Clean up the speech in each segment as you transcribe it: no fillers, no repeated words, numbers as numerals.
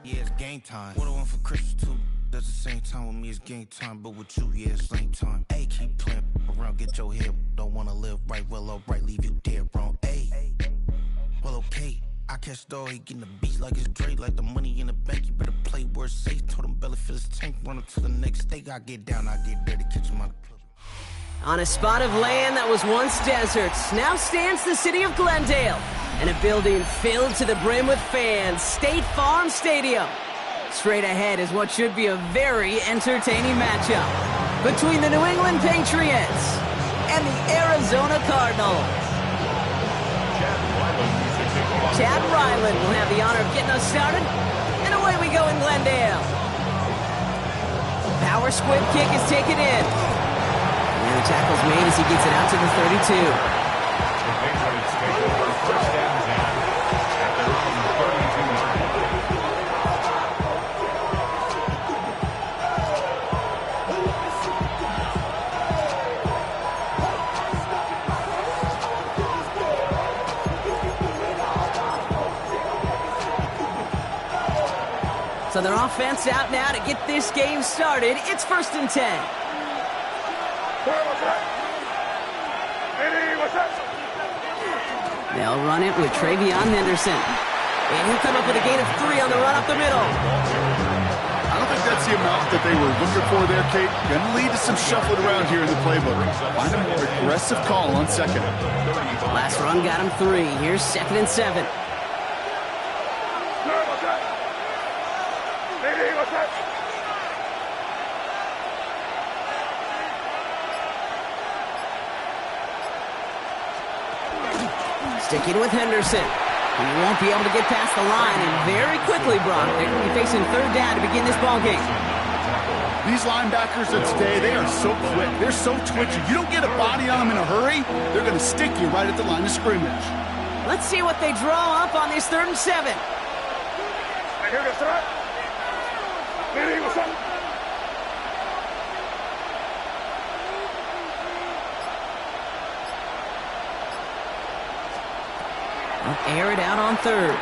Yeah, it's game time. What I want for Christmas too. At the same time with me, it's game time. But with you, yeah, it's same time. Hey, keep playing around, get your head. Don't wanna live right, well, alright, leave you dead wrong. Hey, well, okay. I catch the dog, he getting the beats like it's Dre, like the money in the bank. You better play where it's safe. Told him belly fill his tank, run up to the next state. I get down, I get there to catch him on the club. On a spot of land that was once desert, now stands the city of Glendale, and a building filled to the brim with fans, State Farm Stadium. Straight ahead is what should be a very entertaining matchup between the New England Patriots and the Arizona Cardinals. Chad Ryland will have the honor of getting us started, and away we go in Glendale. Power squib kick is taken in. And the tackle's made as he gets it out to the 32. The Patriots take over first and 10 at their own 32-yard line. So their offense out now to get this game started. It's 1st and 10. They'll run it with Travion Henderson. And he'll come up with a gain of 3 on the run up the middle. I don't think that's the amount that they were looking for there, Kate. Going to lead to some shuffling around here in the playbook. Find a more aggressive call on second. Last run got him 3. Here's 2nd and 7. Sticking with Henderson. He won't be able to get past the line, and very quickly, Brock, they're going to be facing 3rd down to begin this ballgame. These linebackers of today, they are so quick. They're so twitchy. You don't get a body on them in a hurry, they're going to stick you right at the line of scrimmage. Let's see what they draw up on this 3rd and 7. Air it out on 3rd.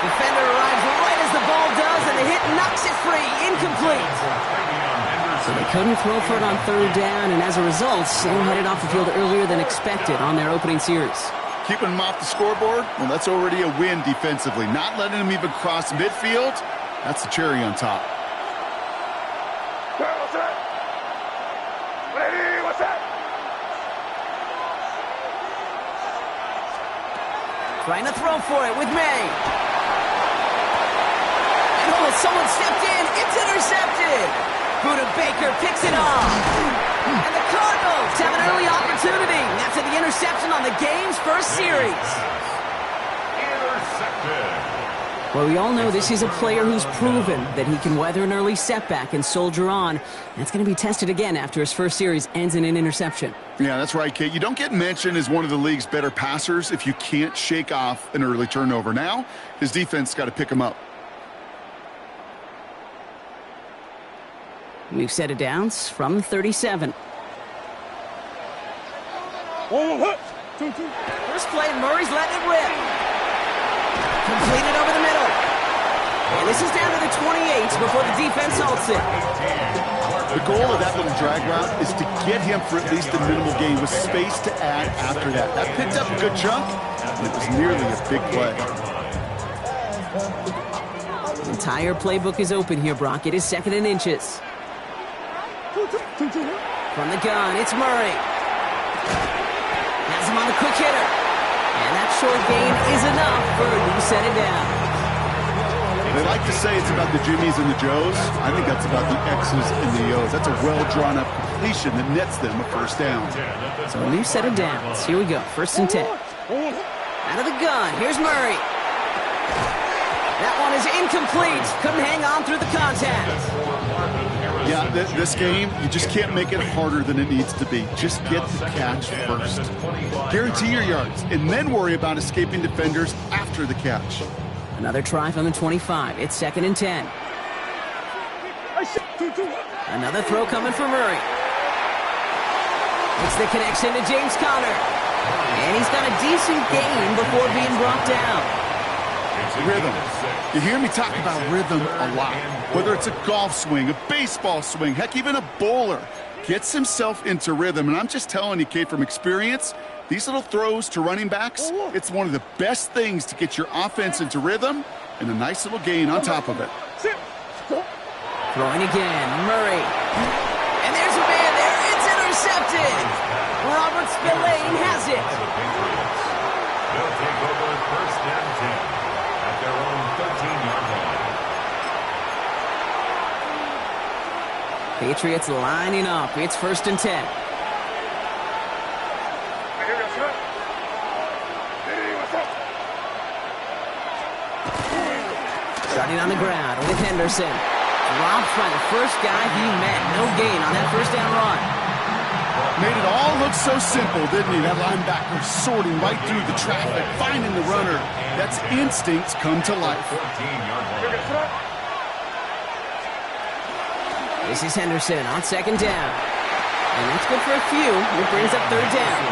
Defender arrives right as the ball does, and the hit knocks it free. Incomplete. So they couldn't throw for it on 3rd down, and as a result, Sam headed off the field earlier than expected on their opening series. Keeping them off the scoreboard, well, that's already a win defensively. Not letting them even cross midfield, that's the cherry on top. Trying to throw for it with May. And someone stepped in. It's intercepted. Buda Baker picks it off. And the Cardinals have an early opportunity after the interception on the game's first series. Intercepted. Well, we all know this is a player who's proven that he can weather an early setback and soldier on. That's going to be tested again after his first series ends in an interception. Yeah, that's right, Kate. You don't get mentioned as one of the league's better passers if you can't shake off an early turnover. Now, his defense got to pick him up. New set of downs from 37. First play, Murray's letting it rip. Completed over the middle. And this is down to the 28 before the defense halts it. The goal of that little drag route is to get him for at least a minimal gain with space to add after that. That picked up a good chunk, and it was nearly a big play. The entire playbook is open here, Brock. It is 2nd and inches. From the gun, it's Murray. Has him on the quick hitter. And that short gain is enough for a new set of downs. They like to say it's about the Jimmies and the Joes. I think that's about the X's and the O's. That's a well-drawn-up completion that nets them a first down. So a new set of downs. Here we go. 1st and 10. Out of the gun. Here's Murray. That one is incomplete. Couldn't hang on through the contact. Yeah, this game, you just can't make it harder than it needs to be. Just get the catch first. Guarantee your yards, and then worry about escaping defenders after the catch. Another try from the 25. It's 2nd and 10. Another throw coming from Murray. It's the connection to James Conner. And he's got a decent gain before being brought down. Rhythm. You hear me talk about rhythm a lot. Whether it's a golf swing, a baseball swing, heck, even a bowler gets himself into rhythm. And I'm just telling you, Kate, from experience, these little throws to running backs, it's one of the best things to get your offense into rhythm and a nice little gain on top of it. Throwing again, Murray. And there's a man there. It's intercepted. Robert Spillane has it. They'll take over first and 10 at their own 13-yard line. Patriots lining up. It's first and 10. Starting on the ground with Henderson. Dropped by the first guy he met. No gain on that first down run. Made it all look so simple, didn't he? That linebacker sorting right through the traffic, finding the runner. That's instincts come to life. 14-yard line. This is Henderson on second down. And that's good for a few. It brings up third down.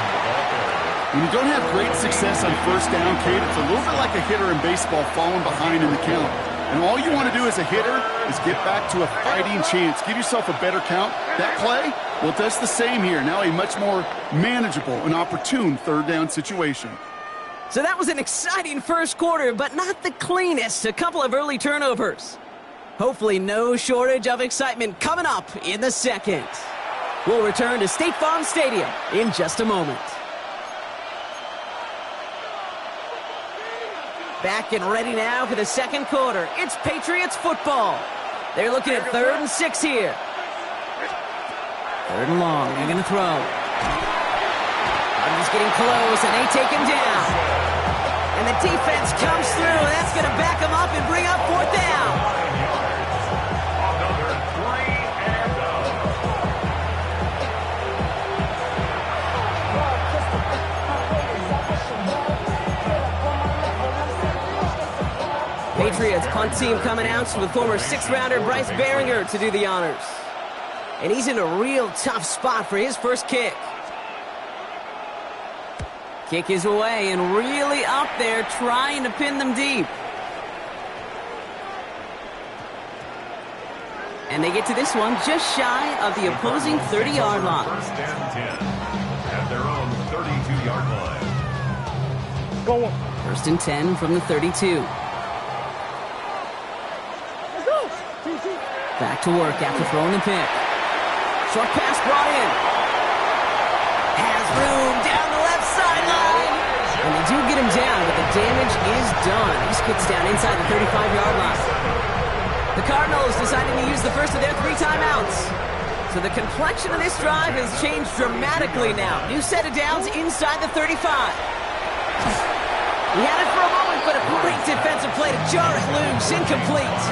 When you don't have great success on first down, Kate, it's a little bit like a hitter in baseball falling behind in the count. And all you want to do as a hitter is get back to a fighting chance. Give yourself a better count. That play, well, it does the same here. Now a much more manageable and opportune third down situation. So that was an exciting first quarter, but not the cleanest. A couple of early turnovers. Hopefully no shortage of excitement coming up in the second. We'll return to State Farm Stadium in just a moment. Back and ready now for the second quarter. It's Patriots football. They're looking at 3rd and 6 here. 3rd and long. They're going to throw. He's getting close, and they take him down. And the defense comes through. That's going to back him up and bring up 4th down. Patriots punt team coming out with former 6th-rounder Bryce Baringer to do the honors. And he's in a real tough spot for his first kick. Kick is away and really up there trying to pin them deep. And they get to this one just shy of the opposing 30-yard line. First and 10 at their own 32-yard line. Go on. First and 10 from the 32. Back to work after throwing the pick. Short pass brought in. Has room down the left sideline. And they do get him down, but the damage is done. He skips down inside the 35-yard line. The Cardinals deciding to use the first of their 3 timeouts. So the complexion of this drive has changed dramatically now. New set of downs inside the 35. He had it for a moment, but a great defensive play to jar it loose. Incomplete.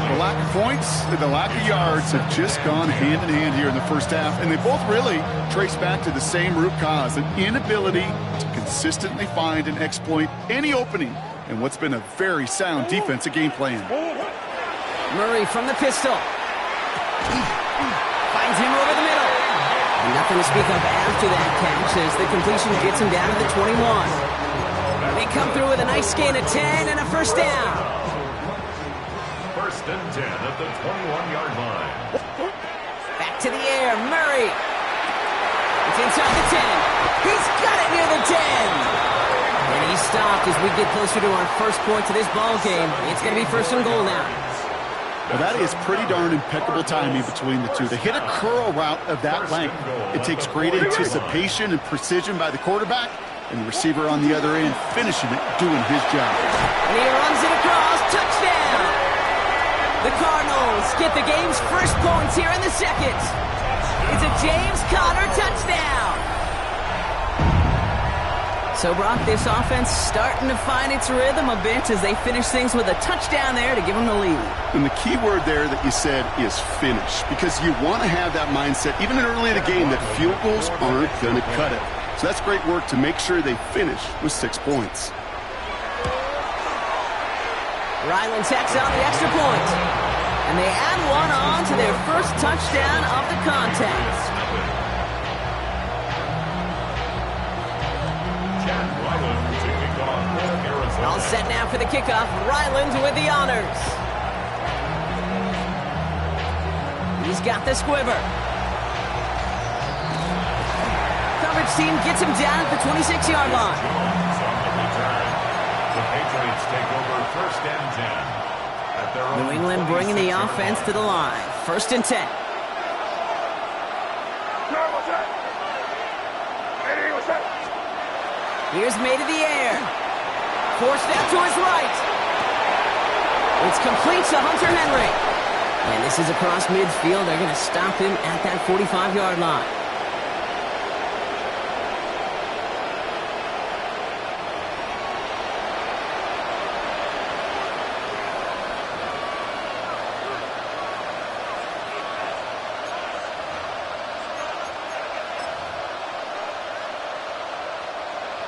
The lack of points and the lack of yards have just gone hand in hand here in the first half, and they both really trace back to the same root cause, an inability to consistently find and exploit any opening in what's been a very sound defensive game plan. Murray from the pistol. Finds him over the middle. And nothing to speak of after that catch as the completion gets him down to the 21. They come through with a nice gain of 10 and a first down. First and 10 at the 21-yard line. Back to the air, Murray. It's inside the 10. He's got it near the 10. And he's stopped as we get closer to our first point to this ball game. It's going to be first and goal now. Well, that is pretty darn impeccable timing between the two. To hit a curl route of that length, it takes great anticipation and precision by the quarterback, and the receiver on the other end finishing it, doing his job. And he runs it across. Touchdown! The Cardinals get the game's first points here in the second. It's a James Conner touchdown. So, Brock, this offense starting to find its rhythm a bit as they finish things with a touchdown there to give them the lead. And the key word there that you said is finish, because you want to have that mindset, even early in the game, that field goals aren't going to cut it. So that's great work to make sure they finish with 6 points. Ryland tacks on the extra point. And they add one on to their first touchdown of the contest. Chad Ryland taking kickoff for Arizona. All set now for the kickoff. Ryland with the honors. He's got the squiver. Coverage team gets him down at the 26-yard line. Jones on the return. The Patriots take over 1st and 10. At their own New England bringing the 26-yard offense to the line. 1st and 10. Here's May to the air. Forced out to his right. It's complete to Hunter Henry. And this is across midfield. They're going to stop him at that 45-yard line.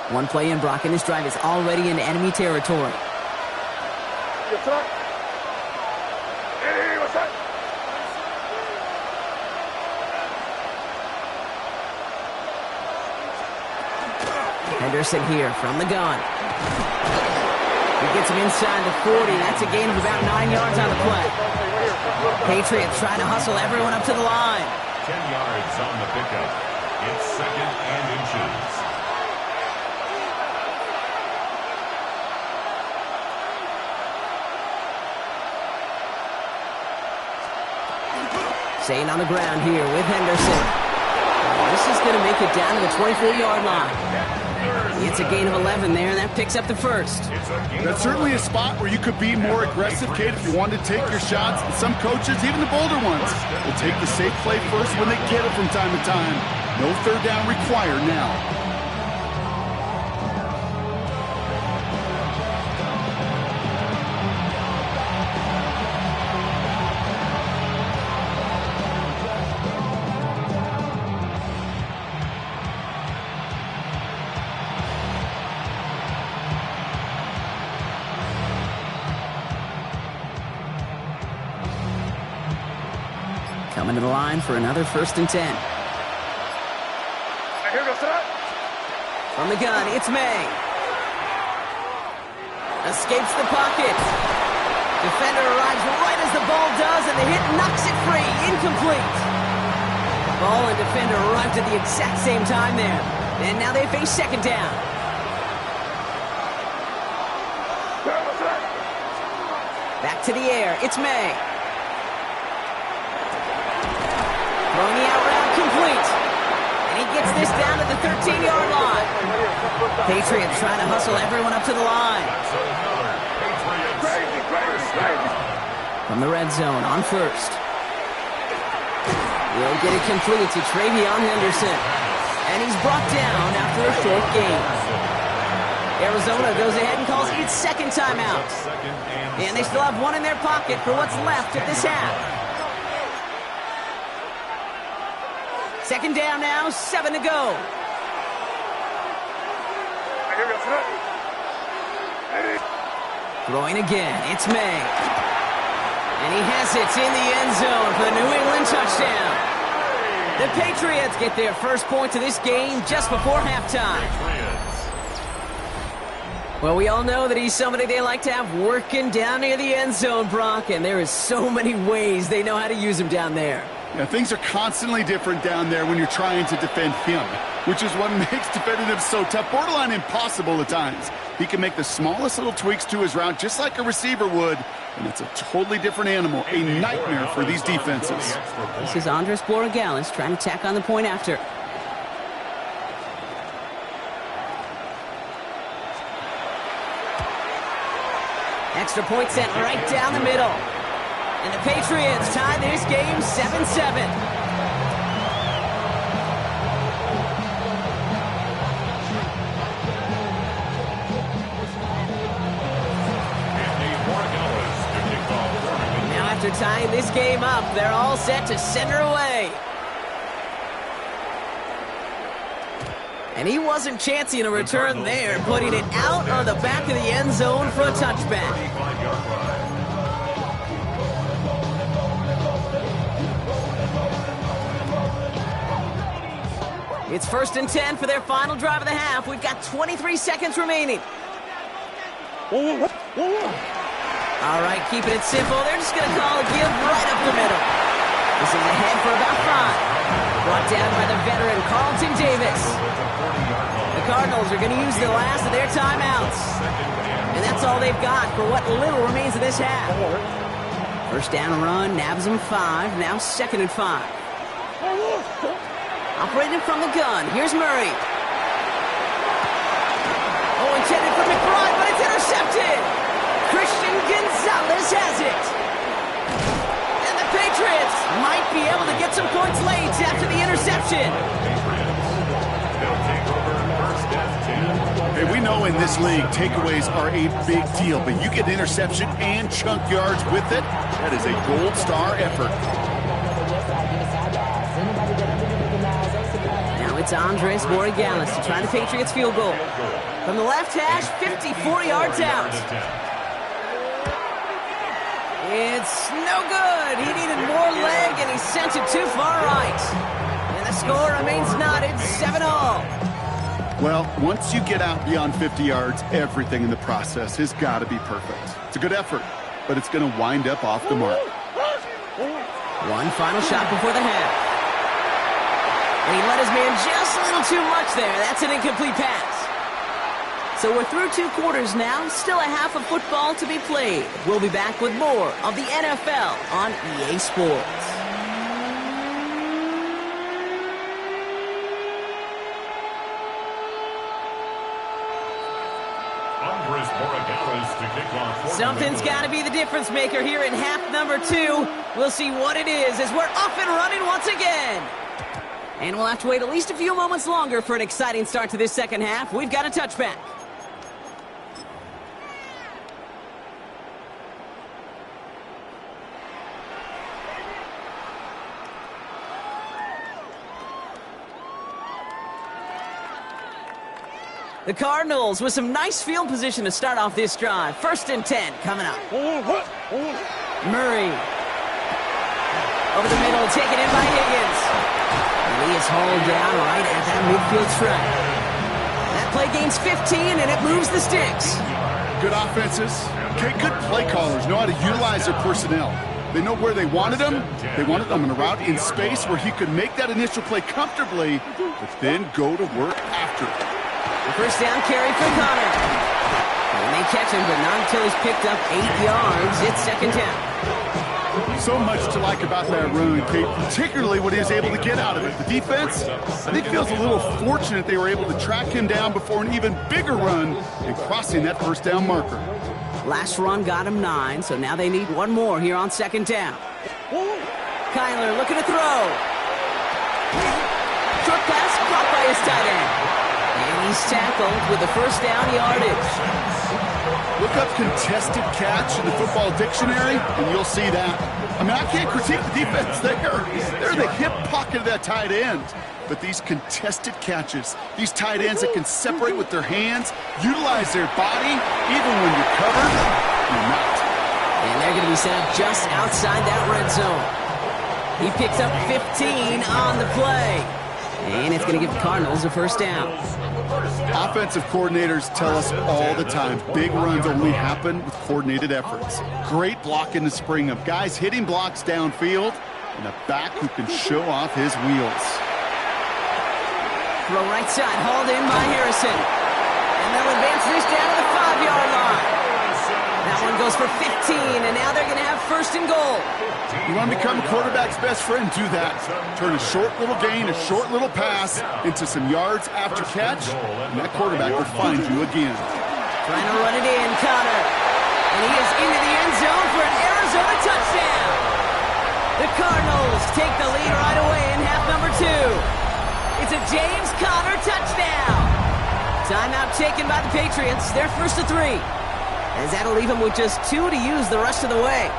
One play in, Brock, and this drive is already in enemy territory. Henderson here from the gun. He gets him inside the 40. That's a gain of about 9 yards on the play. Patriots trying to hustle everyone up to the line. 10 yards on the pickup. It's 2nd and inches. Staying on the ground here with Henderson. This is going to make it down to the 24-yard line. It's a gain of 11 there, and that picks up the 1st. That's certainly a spot where you could be more aggressive, Kate, if you wanted to take your shots. And some coaches, even the bolder ones, will take the safe play first when they get it from time to time. No 3rd down required now. Coming to the line for another 1st and 10. From the gun, it's May. Escapes the pocket. Defender arrives right as the ball does, and the hit knocks it free. Incomplete. Ball and defender arrived at the exact same time there. And now they face 2nd down. Back to the air. It's May. Throwing the out route complete. And he gets this down to the 13-yard line. Patriots trying to hustle everyone up to the line. From the red zone on 1st. He'll get it complete to Travion Henderson. And he's brought down after a short gain. Arizona goes ahead and calls its 2nd timeout. And they still have one in their pocket for what's left of this half. 2nd down now, 7 to go. Throwing again, it's May. And he has it in the end zone for the New England touchdown. The Patriots get their 1st point of this game just before halftime. Well, we all know that he's somebody they like to have working down near the end zone, Brock, and there is so many ways they know how to use him down there. Yeah, things are constantly different down there when you're trying to defend him, which is what makes defending him so tough, borderline impossible at times. He can make the smallest little tweaks to his route just like a receiver would, and it's a totally different animal, a nightmare for these defenses. This is Andres Borregales trying to tack on the point after. Extra point sent right down the middle. And the Patriots tie this game 7-7. After tying this game up, they're all set to send her away. And he wasn't chancing a return there, putting it out on the back of the end zone for a touchback. It's 1st and 10 for their final drive of the half. We've got 23 seconds remaining. All right, keeping it simple. They're just going to call a give right up the middle. This is ahead for about 5. Brought down by the veteran Carlton Davis. The Cardinals are going to use the last of their timeouts. And that's all they've got for what little remains of this half. First down run, nabs them 5. Now 2nd and 5. Operating from the gun, here's Murray. Oh, intended for McBride, but it's intercepted. Christian Gonzalez has it. And the Patriots might be able to get some points late after the interception. Hey, we know in this league, takeaways are a big deal, but you get interception and chunk yards with it. That is a gold star effort. Now it's Andres Borregales to try the Patriots field goal. From the left hash, 54 yards out. It's no good. He needed more leg, and he sent it too far right. And the score remains knotted, 7-all. Well, once you get out beyond 50 yards, everything in the process has got to be perfect. It's a good effort, but it's going to wind up off the mark. One final shot before the half. And he let his man just a little too much there. That's an incomplete pass. So we're through 2 quarters now. Still a half of football to be played. We'll be back with more of the NFL on EA Sports. Something's got to be the difference maker here in half number 2. We'll see what it is as we're off and running once again. And we'll have to wait at least a few moments longer for an exciting start to this second half. We've got a touchback. The Cardinals with some nice field position to start off this drive. 1st and 10 coming up. Murray. Over the middle, taken in by Higgins. And he is hauled down right at that midfield stripe. That play gains 15, and it moves the sticks. Good offenses. Okay, good play callers know how to utilize their personnel. They know where they wanted them. They wanted them in a route in space where he could make that initial play comfortably, but then go to work after it. The first down carry for Connor. And they catch him, but not until he's picked up 8 yards. It's 2nd down. So much to like about that run, Kate, particularly what he was able to get out of it. The defense, I think, feels a little fortunate they were able to track him down before an even bigger run and crossing that first down marker. Last run got him 9, so now they need one more here on 2nd down. Kyler looking to throw. Short pass caught by his tight end. And he's tackled with the first down yardage. Look up contested catch in the football dictionary, and you'll see that. I mean, I can't critique the defense there. They're in the hip pocket of that tight end. But these contested catches, these tight ends that can separate with their hands, utilize their body, even when you're covered, you're not. And they're going to be set up just outside that red zone. He picks up 15 on the play. And it's going to give the Cardinals a first down. Offensive coordinators tell us all the time, big runs only happen with coordinated efforts. Great block in the spring of guys hitting blocks downfield and a back who can show off his wheels. Throw right side, hauled in by Harrison. And they'll advance this down to the 5-yard line. That one goes for 15, and now they're going to have 1st and goal. You want to become a quarterback's best friend? Do that. Turn a short little gain, a short little pass into some yards after catch, and that quarterback will find you again. Trying to run it in, Connor. And he is into the end zone for an Arizona touchdown. The Cardinals take the lead right away in half number 2. It's a James Conner touchdown. Timeout taken by the Patriots. They're 1st and 3. As that'll leave them with just 2 to use the rest of the way.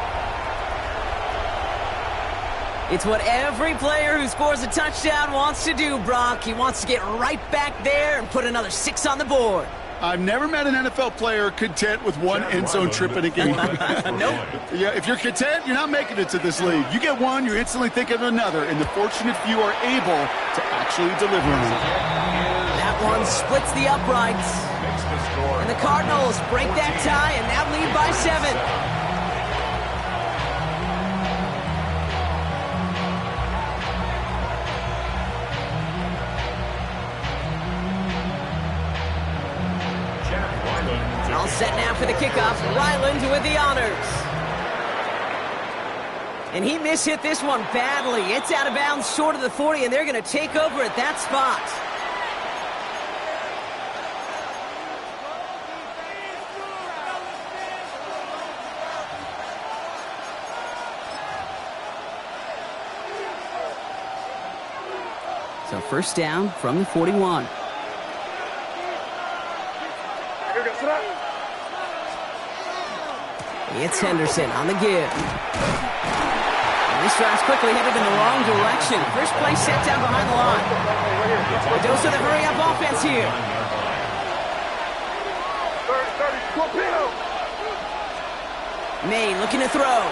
It's what every player who scores a touchdown wants to do, Brock. He wants to get right back there and put another 6 on the board. I've never met an NFL player content with one end zone trip in a game. Nope. Yeah, if you're content, you're not making it to this league. You get one, you instantly think of another, and the fortunate few are able to actually deliver on it. That one splits the uprights. Wants to score. And the Cardinals break that tie and now lead by 7. Jack Ryland. All set now for the kickoff. Ryland with the honors. And he mishit this one badly. It's out of bounds short of the 40, and they're going to take over at that spot. So first down from the 41. It's Henderson on the give. And this drive's quickly headed in the wrong direction. First play set down behind the line. A dose of the hurry-up offense here. May looking to throw.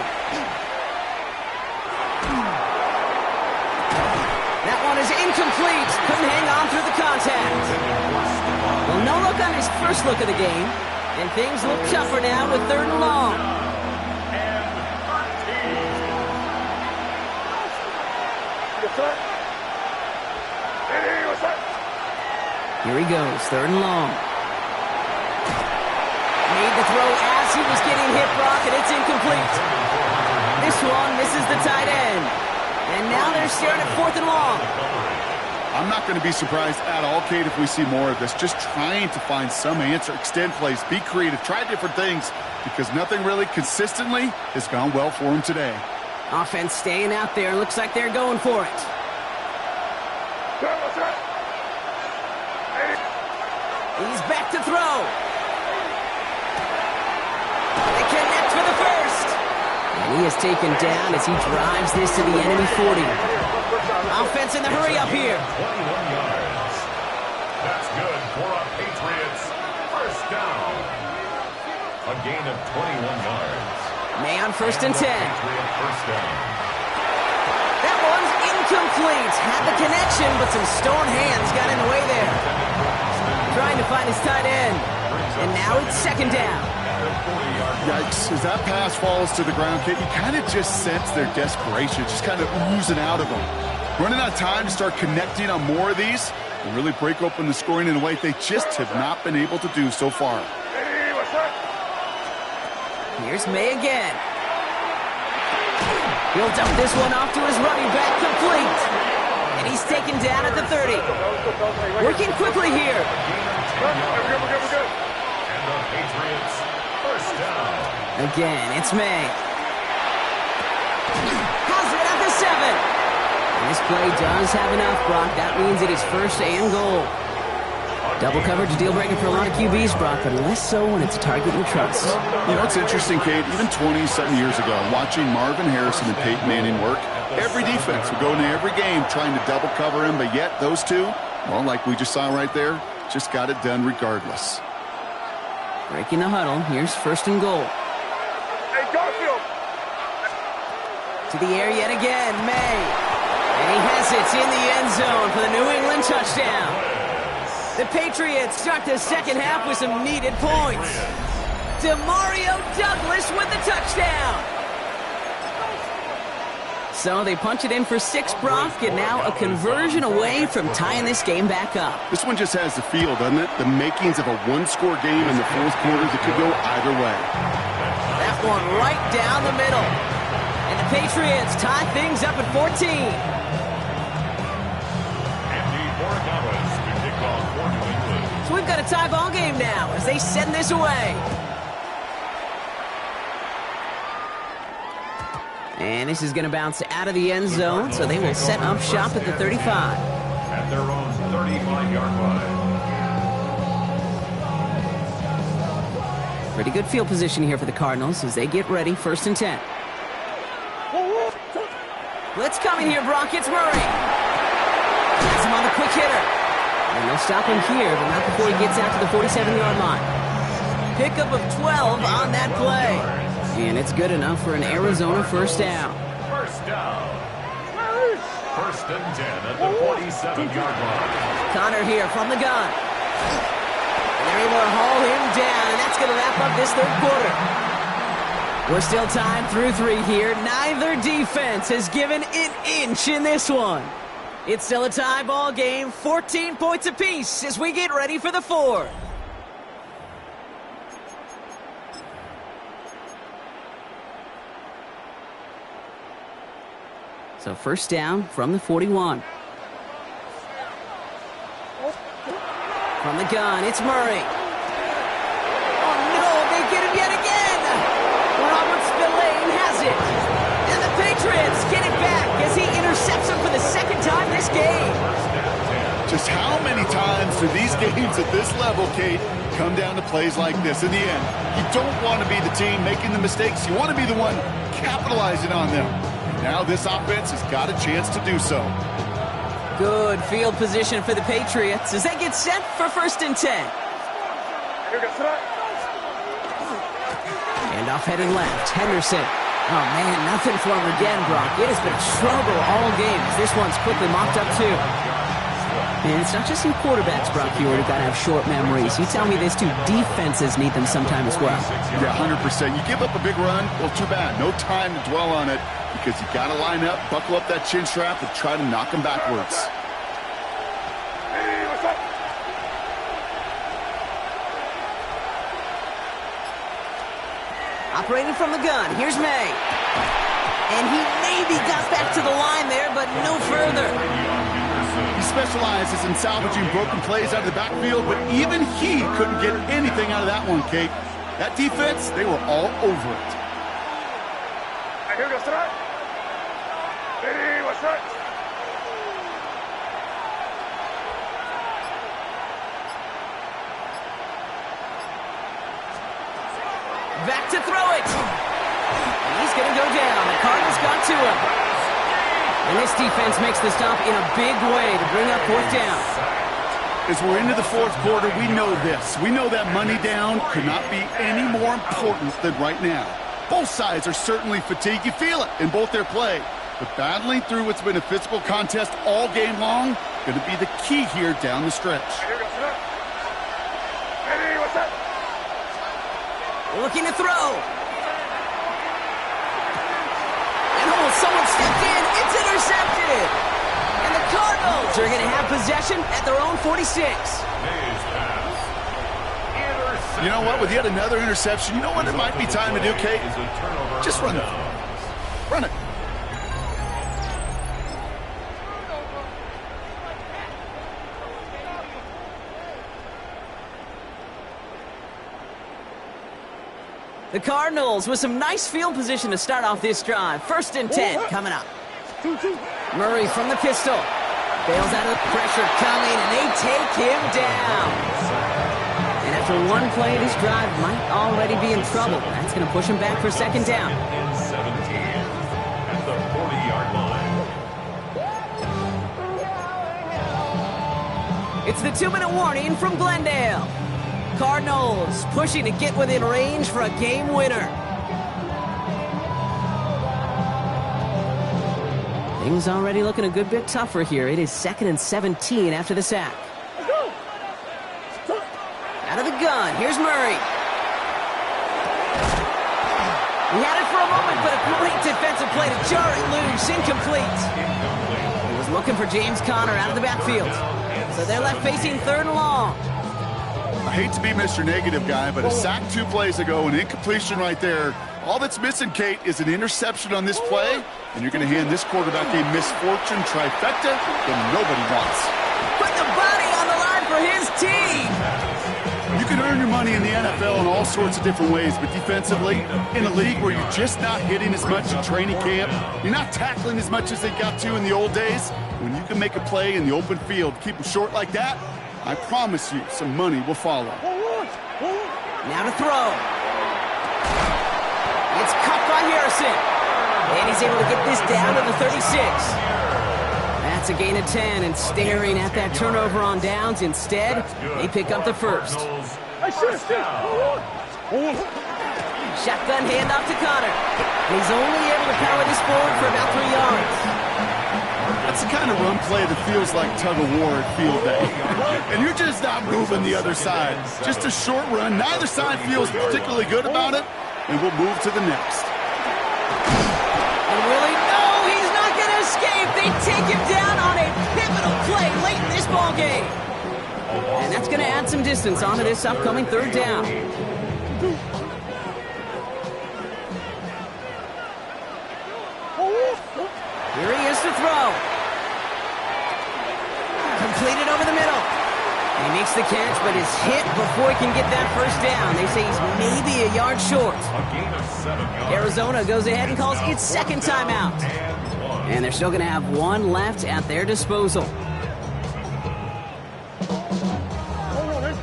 That one is incomplete. Couldn't hang on through the contact. Well, no look on his first look of the game. And things look tougher now with 3rd and long. Here he goes, 3rd and long. Made the throw as he was getting hit, Brock, and it's incomplete. This one misses the tight end. And now they're staring at 4th and long. I'm not going to be surprised at all, Kate, if we see more of this. Just trying to find some answer, extend plays, be creative, try different things, because nothing really consistently has gone well for him today. Offense staying out there. Looks like they're going for it. He's back to throw. They connect for the first. And he is taken down as he drives this to the enemy 40. Offense in the hurry up here. 21 yards. That's good for a Patriots first down. A gain of 21 yards. May on 1st and 10. Patriot first down. That one's incomplete. Had the connection, but some stone hands got in the way there. Trying to find his tight end. And now it's 2nd down. Yikes. As that pass falls to the ground, Kate, you kind of just sense their desperation, just kind of oozing out of them. Running out of time to start connecting on more of these and really break open the scoring in a way they just have not been able to do so far. Here's May again. He'll dump this one off to his running back, complete. And he's taken down at the 30. Working quickly here. And the Patriots first down. Again, it's May. Has it at the 7. And this play does have enough, Brock. That means it is 1st and goal. Double coverage deal breaker for a lot of QBs, Brock, but less so when it's a target you trust. You know, it's interesting, Kate, even 20-something years ago, watching Marvin Harrison and Peyton Manning work, every defense would go into every game trying to double cover him, but yet those two, well, like we just saw right there, just got it done regardless. Breaking the huddle, here's 1st and goal. To the air yet again, May. And he has it in the end zone for the New England touchdown. The Patriots start the second half with some needed points. Demario Douglas with the touchdown. So they punch it in for 6, Brock, and now a conversion away from tying this game back up. This one just has the feel, doesn't it? The makings of a one-score game in the 4th quarter that could go either way. That one right down the middle. And the Patriots tie things up at 14. Andy Morikawas to kick off for New England. So we've got a tie ball game now as they send this away. And this is going to bounce out of the end zone, so they will set up shop at the 35. At their own 35-yard line. Pretty good field position here for the Cardinals as they get ready, 1st and 10. Blitz coming here, Brock. It's Murray. Has him on the quick hitter. And they'll stop him here, but not before he gets out to the 47-yard line. Pickup of 12 on that play. And it's good enough for an Arizona first down. First down. 1st and 10 at the 47-yard line. Connor here from the gun. And they're able to haul of this third quarter. We're still tied through 3 here. Neither defense has given an inch in this one. It's still a tie ball game, 14 points apiece as we get ready for the fourth. So first down from the 41. From the gun, it's Murray. Oh no, they get him yet again. Robert Spillane has it. And the Patriots get it back as he intercepts him for the second time this game. Just how many times do these games at this level, Kate, come down to plays like this? In the end, you don't want to be the team making the mistakes. You want to be the one capitalizing on them. Now this offense has got a chance to do so. Good field position for the Patriots as they get set for 1st and 10. And off heading left, Henderson. Oh man, nothing for him again, Brock. It has been a struggle all game as this one's quickly mopped up too. And it's not just some quarterbacks, Brock Huard, who got to have short memories. You tell me these two defenses need them sometime as well. Yeah, 100%. You give up a big run, well, too bad. No time to dwell on it because you got to line up, buckle up that chin strap, and try to knock them backwards. Operating from the gun, here's May. And he maybe got back to the line there, but no further. He specializes in salvaging broken plays out of the backfield, but even he couldn't get anything out of that one, Kate. That defense, they were all over it. Back to throw it. And he's going to go down. The Cardinals got to him. And this defense makes the stop in a big way to bring up 4th down. As we're into the 4th quarter, we know this. We know that money down could not be any more important than right now. Both sides are certainly fatigued. You feel it in both their play. But battling through what's been a physical contest all game long, going to be the key here down the stretch. Looking to throw. And someone stepped in. It's intercepted. And the Cardinals are going to have possession at their own 46. You know what? With yet another interception, you know what it might be time to do, Kate? Just run it. Run it. The Cardinals with some nice field position to start off this drive. 1st and 10 coming up. Murray from the pistol. Bails out of the pressure coming, and they take him down. And after one play, this drive might already be in trouble. That's going to push him back for 2nd down. 17 at the 40-yard line. It's the 2-minute warning from Glendale. Cardinals pushing to get within range for a game winner. Things already looking a good bit tougher here. It is 2nd and 17 after the sack. Out of the gun, here's Murray. He had it for a moment, but a great defensive play to jar it loose. Incomplete. He was looking for James Conner out of the backfield. So they're left facing 3rd and long. I hate to be Mr. Negative guy, but a sack 2 plays ago, an incompletion right there. All that's missing, Kate, is an interception on this play, and you're going to hand this quarterback a misfortune trifecta that nobody wants. Put the body on the line for his team. You can earn your money in the NFL in all sorts of different ways, but defensively, in a league where you're just not hitting as much in training camp, you're not tackling as much as they got to in the old days, when you can make a play in the open field, keep them short like that, I promise you some money will follow. Now to throw. It's caught by Harrison. And he's able to get this down to the 36. That's a gain of 10, and staring at that turnover on downs. Instead, they pick up the 1st. Shotgun handoff to Conner. And he's only able to power this forward for about 3 yards. That's That's the kind of run play that feels like tug-of-war at field day. And you're just not moving the other side. Just a short run. Neither side feels particularly good about it, and we'll move to the next. And Willie, no, he's not going to escape. They take him down on a pivotal play late in this ball game. And that's going to add some distance onto this upcoming third down. Here he is to throw. Completed over the middle. He makes the catch, but is hit before he can get that first down. They say he's maybe a yard short. A gain of 7 yards. Arizona goes ahead and calls its second timeout. And they're still going to have one left at their disposal.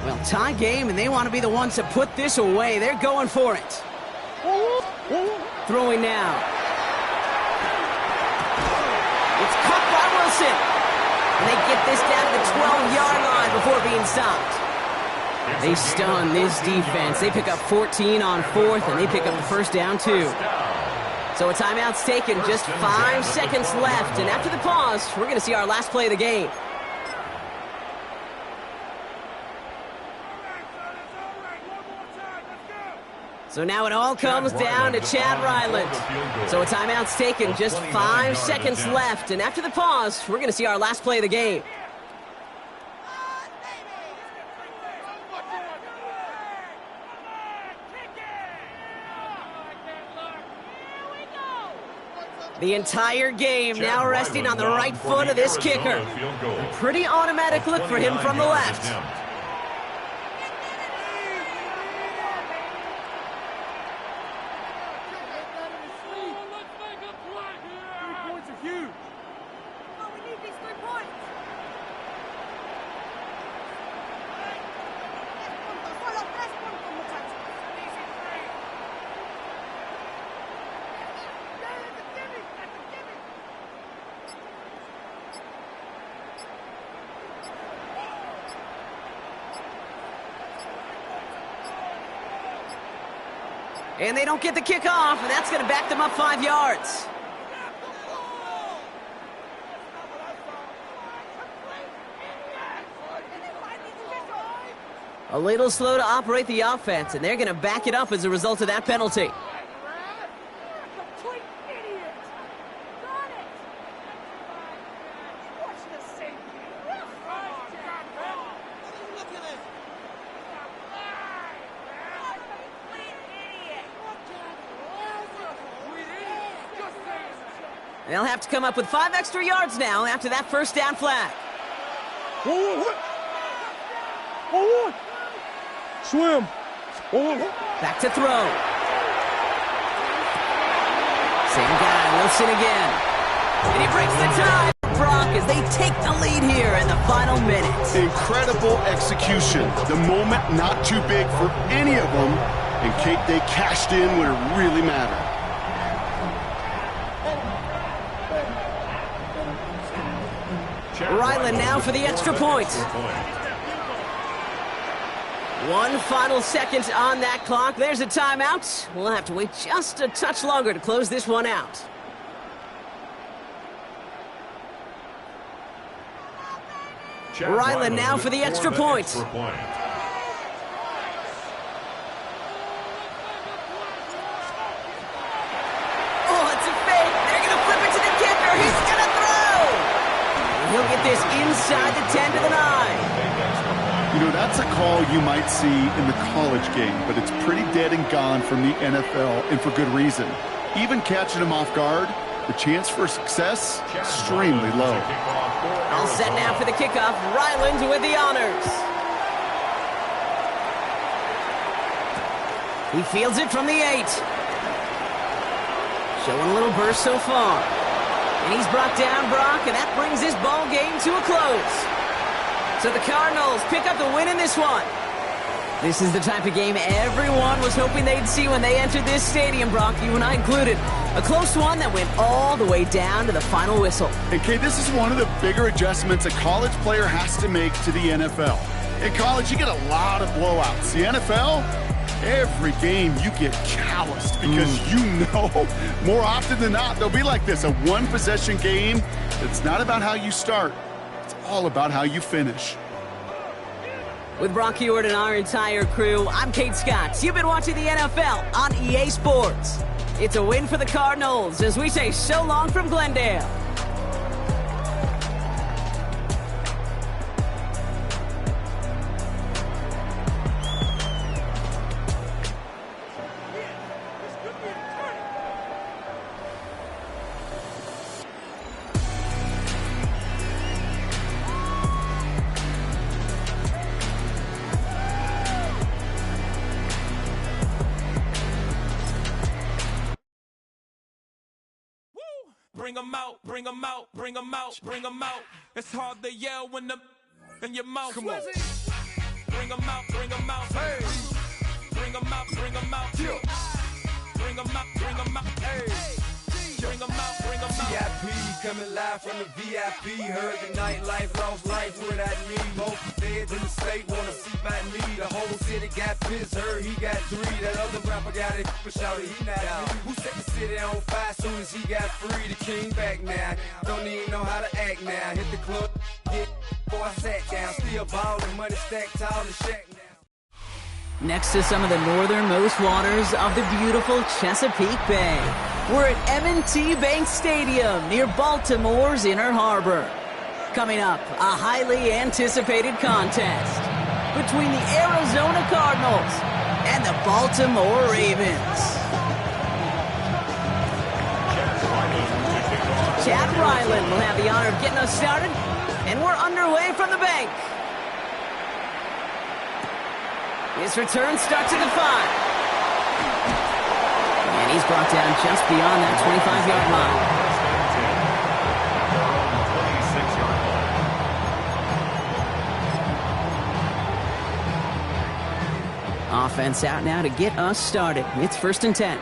Well, tie game, and they want to be the ones to put this away. They're going for it. Throwing now. It's caught by Wilson. And they get this down to the 12-yard line before being stopped. They stun this defense. They pick up 14 on fourth, and they pick up the first down, too. So a timeout's taken, just 5 seconds left. And after the pause, we're going to see our last play of the game. So now it all comes down to Chad Ryland. So a timeout's taken, just 5 seconds left. And after the pause, we're going to see our last play of the game. The entire game now resting on the right foot of this kicker. A pretty automatic look for him from the left. And they don't get the kickoff, and that's going to back them up 5 yards. A little slow to operate the offense, and they're going to back it up as a result of that penalty. They'll have to come up with 5 extra yards now after that first down flag. Swim. Back to throw. Same guy, Wilson again. And he breaks the tie. Brock as they take the lead here in the final minutes. Incredible execution. The moment not too big for any of them. And Kate, they cashed in when it really mattered. Ryland now for the extra point. 1 final second on that clock. There's a timeout. We'll have to wait just a touch longer to close this one out. Ryland now for the extra point. Oh, it's a fake. They're going to flip it to the kicker. He's going to throw. He'll get this inside the 10 to the 9. You know, that's a call you might see in the college game, but it's pretty dead and gone from the NFL, and for good reason. Even catching him off guard, the chance for success, extremely low. All set now for the kickoff. Ryland with the honors. He fields it from the 8. Showing a little burst so far. And he's brought down, Brock, and that brings this ball game to a close. So the Cardinals pick up the win in this one. This is the type of game everyone was hoping they'd see when they entered this stadium, Brock, you and I included. A close one that went all the way down to the final whistle. And Kate, this is one of the bigger adjustments a college player has to make to the NFL. In college, you get a lot of blowouts. The NFL, Every game you get calloused because you know more often than not they'll be like this, a one-possession game. It's not about how you start. It's all about how you finish. With Brock Huard and our entire crew, I'm Kate Scott. You've been watching the NFL on EA Sports. It's a win for the Cardinals as we say so long from Glendale. Bring 'em out, bring 'em out, bring 'em out, bring 'em out. It's hard to yell when the in your mouth. Come on. Bring 'em out, bring 'em out. Hey. Bring 'em out, bring 'em out. Yeah. Bring 'em out, bring 'em out. Hey. Bring 'em out, bring 'em out. VIP coming live from the VIP. Heard the nightlife, lost life without me. Most feds in the state wanna see my knee. The whole city got pissed, heard he got 3. That other rapper got it, but shouted he not out. Who set the city on fire soon as he got free? The king back now, don't even know how to act now. Hit the club, get before I sat down. Still ballin', money stacked tall and shack now. Next to some of the northernmost waters of the beautiful Chesapeake Bay, we're at M&T Bank Stadium near Baltimore's Inner Harbor. Coming up, a highly anticipated contest between the Arizona Cardinals and the Baltimore Ravens. Chad Ryland will have the honor of getting us started, and we're underway from the bank. His return starts at the 5. And he's brought down just beyond that 25-yard line. 26-yard line. Offense out now to get us started. It's 1st and 10.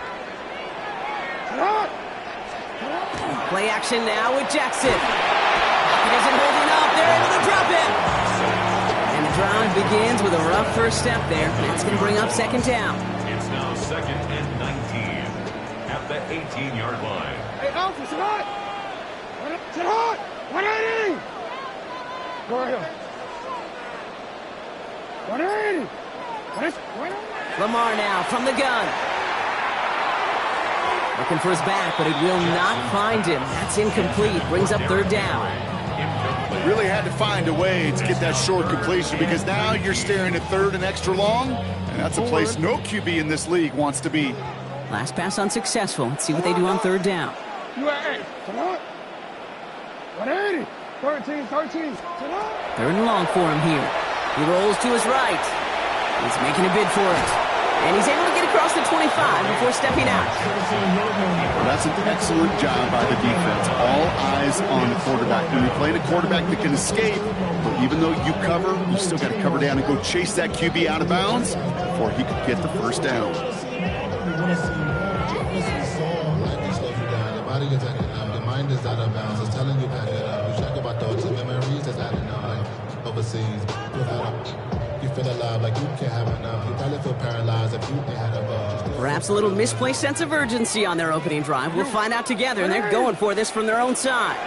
Play action now with Jackson. He doesn't hold it up. They're able to drop it. And the drive begins with a rough first step there. That's going to bring up 2nd down. It's now 2nd and 19 at the 18-yard line. Hey, Alpha, sit hot! Sit hot! 180! Go right here. 180! 180! Lamar now from the gun. Looking for his back, but it will not find him. That's incomplete. Brings up 3rd down. Really had to find a way to get that short completion because now you're staring at 3rd and extra long, and that's a place no QB in this league wants to be. Last pass unsuccessful. Let's see what they do on 3rd down. You at 8. Sit hot! 180! 13. 3rd and long for him here. He rolls to his right. He's making a bid for it. And he's able to get across the 25 before stepping out. Well, that's an excellent job by the defense. All eyes on the quarterback. When you're playing a quarterback that can escape, but even though you cover, you still got to cover down and go chase that QB out of bounds before he could get the 1st down. Your body is acting up, your mind is out of bounds. It's telling you that you check about thoughts and memories that's adding up. Like overseas, you feel alive like you can't have enough. You probably feel paralyzed if you ain't had a buzz. Perhaps a little misplaced sense of urgency on their opening drive. We'll find out together, and they're going for this from their own side.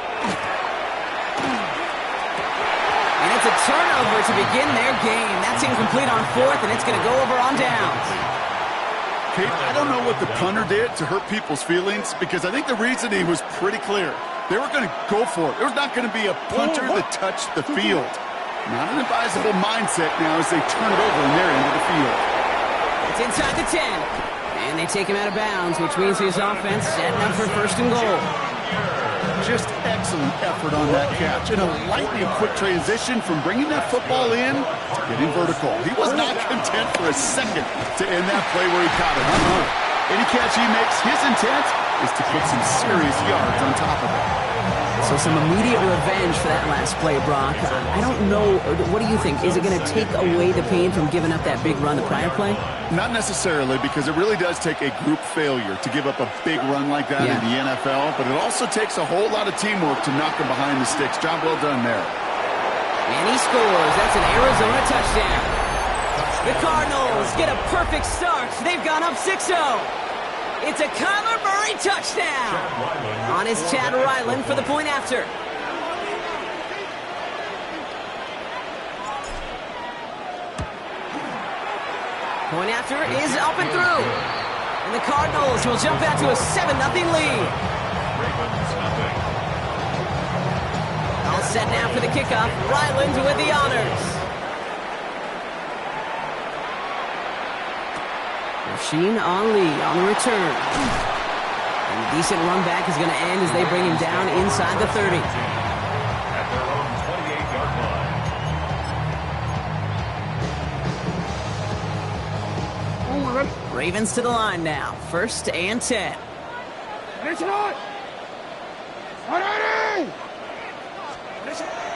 And it's a turnover to begin their game. That's incomplete on 4th, and it's going to go over on downs. Kate, I don't know what the punter did to hurt people's feelings because I think the reasoning was pretty clear. They were going to go for it. There's not going to be a punter that touched the field. Not an advisable mindset now as they turn it over in their end of the field. It's inside the 10. And they take him out of bounds, which means his offense setting up for 1st and goal. Just excellent effort on that catch. And a lightning quick transition from bringing that football in to getting vertical. He was not content for a second to end that play where he caught it. Any catch he makes, his intent is to put some serious yards on top of it. So some immediate revenge for that last play, Brock. I don't know. What do you think? Is it going to take away the pain from giving up that big run the prior play? Not necessarily, because it really does take a group failure to give up a big run like that in the NFL, but it also takes a whole lot of teamwork to knock him behind the sticks. Job well done there. And he scores. That's an Arizona touchdown. The Cardinals get a perfect start. They've gone up 6-0. It's a Kyler Murray touchdown. On is Chad Ryland for the point after. Point after is up and through. And the Cardinals will jump out to a 7-0 lead. All set now for the kickoff. Ryland with the honors. Rasheen Ali on the return. And a decent run back is going to end as they bring him down inside the 30. At their own 28-yard line. Ravens to the line now. 1st and 10.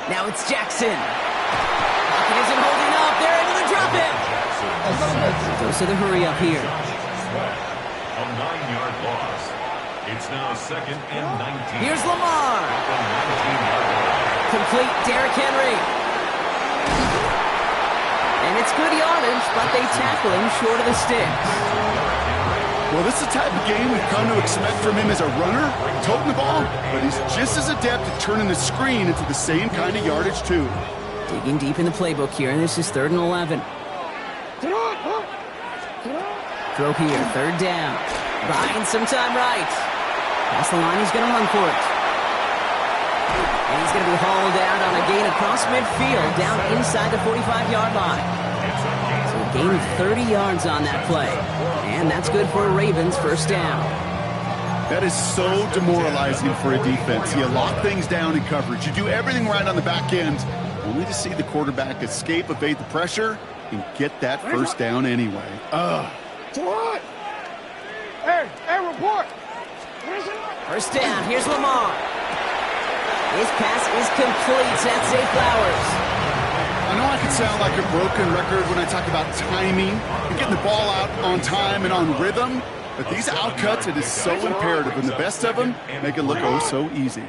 Now it's Jackson. Pocket isn't holding up. They're able to drop it. Goes to the hurry up here. A 9-yard loss. It's now 2nd and 19. Here's Lamar. A 19-yard line. Complete Derrick Henry. And it's good yardage, but they tackle him short of the sticks. Well, this is the type of game we've come to expect from him as a runner, toting the ball, but he's just as adept at turning the screen into the same kind of yardage, too. Digging deep in the playbook here, and this is 3rd and 11. Throw here, 3rd down. Buying some time right. Past the line, he's going to run for it. And he's going to be hauled out on a gain across midfield, down inside the 45-yard line. So a gain of 30 yards on that play. And that's good for a Ravens 1st down. That is so demoralizing for a defense. You lock things down in coverage. You do everything right on the back end, only to see the quarterback escape, evade the pressure, and get that 1st down anyway. Hey, report. 1st down, here's Lamar. His pass is complete. That's Zay Flowers. I know I can sound like a broken record when I talk about timing and getting the ball out on time and on rhythm, but these outcuts, it is so imperative, and the best of them make it look oh so easy.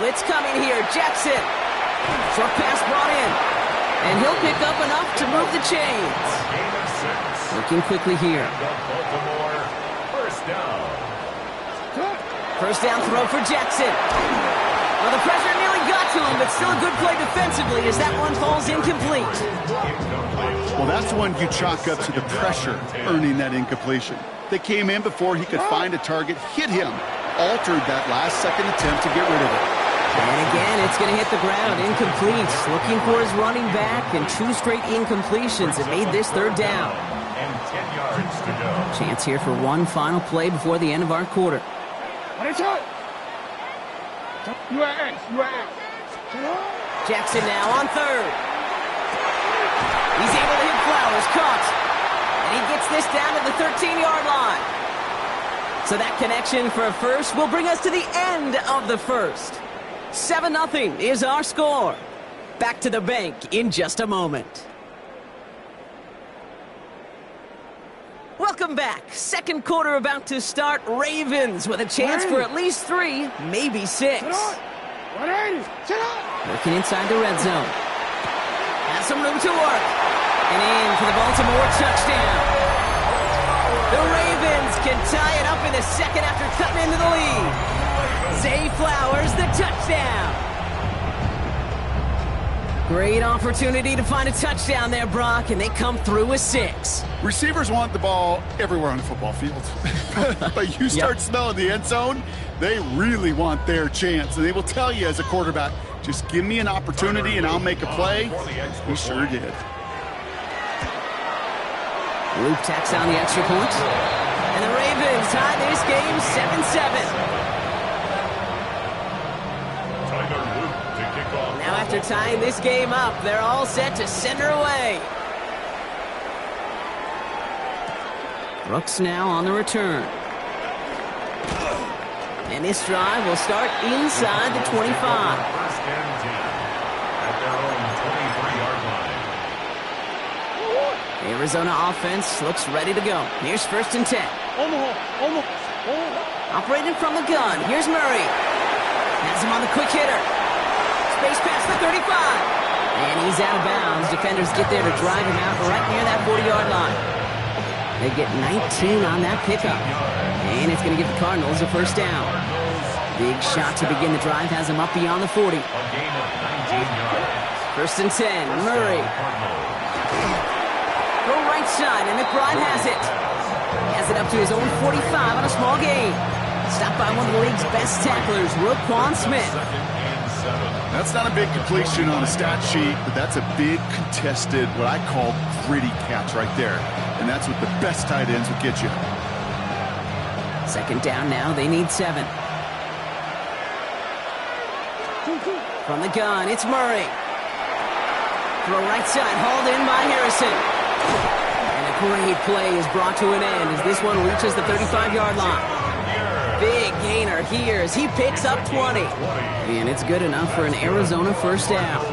Blitz coming here. Jackson. Short pass brought in. And he'll pick up enough to move the chains. Looking quickly here. Baltimore, 1st down. 1st down throw for Jackson. Well, the pressure nearly got to him, but still a good play defensively as that one falls incomplete. Well, that's one you chalk up to the pressure earning that incompletion. They came in before he could find a target, hit him, altered that last-second attempt to get rid of it. And again, it's going to hit the ground, incomplete. Looking for his running back, and 2 straight incompletions. It made this 3rd down. And 10 yards to go. Chance here for one final play before the end of our quarter. Jackson now on 3rd. He's able to hit Flowers, caught. And he gets this down to the 13-yard line. So that connection for a 1st will bring us to the end of the 1st. 7-0 is our score. Back to the bank in just a moment. Welcome back. 2nd quarter about to start. Ravens with a chance for at least 3, maybe 6. Working inside the red zone. Has some room to work. And in for the Baltimore touchdown. The Ravens can tie it up in the 2nd after cutting into the lead. Zay Flowers, the touchdown. Great opportunity to find a touchdown there, Brock, and they come through with 6. Receivers want the ball everywhere on the football field. But you start smelling the end zone, they really want their chance. And they will tell you as a quarterback, just give me an opportunity and I'll make a play. He sure did. Luke tacks down the extra point. And the Ravens tie this game 7-7. Now after tying this game up, they're all set to send her away. Brooks now on the return. And this drive will start inside the 25. First and 10 at their own 23-yard line. Arizona offense looks ready to go. Here's 1st and 10. Operating from the gun. Here's Murray. Has him on the quick hitter. Space past the 35. And he's out of bounds. Defenders get there to drive him out right near that 40-yard line. They get 19 on that pickup. And it's going to give the Cardinals a first down. Big shot to begin the drive has him up beyond the 40. A gain of 19 yards. First and 10, Murray. Go right side, and McBride has it. He has it up to his own 45 on a small gain. Stopped by one of the league's best tacklers, Roquan Smith. That's not a big completion on a stat sheet, but that's a big contested, what I call gritty catch right there. And that's what the best tight ends will get you. Second down now, they need 7. From the gun, it's Murray. Throw right side, hauled in by Harrison. And a great play is brought to an end as this one reaches the 35-yard line. Big gainer here as he picks up 20. And it's good enough for an Arizona first down.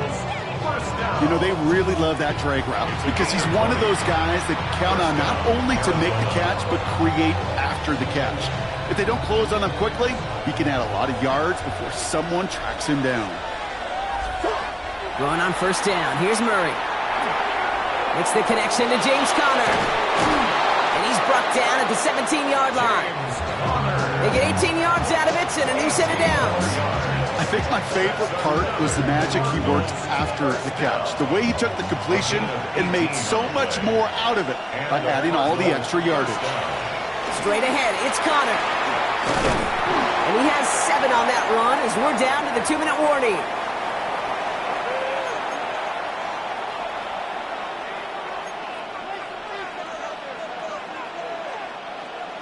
You know, they really love that drag route because he's one of those guys that count on not only to make the catch, but create after the catch. If they don't close on him quickly, he can add a lot of yards before someone tracks him down. Going on first down, here's Murray. Makes the connection to James Conner. And he's brought down at the 17-yard line. They get 18 yards out of it and a new set of downs. I think my favorite part was the magic he worked after the catch. The way he took the completion and made so much more out of it by adding all the extra yardage. Straight ahead, it's Conner. And he has 7 on that run as we're down to the 2-minute warning.